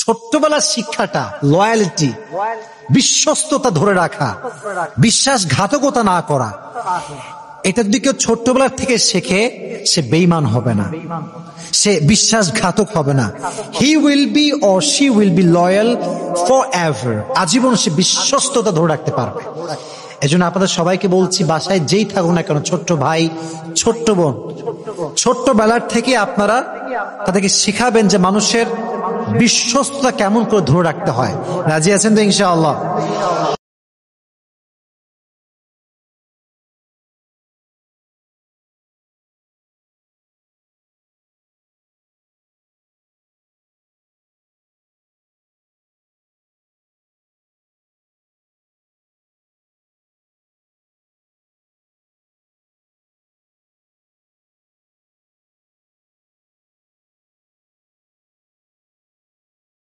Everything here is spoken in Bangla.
ছোট্টবেলার শিক্ষাটা, লয়ালিটি, বিশ্বস্ততা ধরে রাখা, বিশ্বাসঘাতকতা না করা, এটা যদি কেউ ছোট্টবেলার থেকে শেখে, সে বেঈমান হবে না, সে বিশ্বাসঘাতক হবে না। He will be or she will be loyal for ever. আজীবন সে বিশ্বস্ততা ধরে রাখতে পারবে। এজন্য আপনাদের সবাইকে বলছি, বাসায় যেই থাকুন না কেন, ছোট্ট ভাই, ছোট্ট বোন, ছোট্টবেলার থেকে আপনারা তাদেরকে শিখাবেন যে মানুষের বিশ্বস্ততা কেমন করে ধরে রাখতে হয়। রাজি আছেন তো ইনশাআল্লাহ?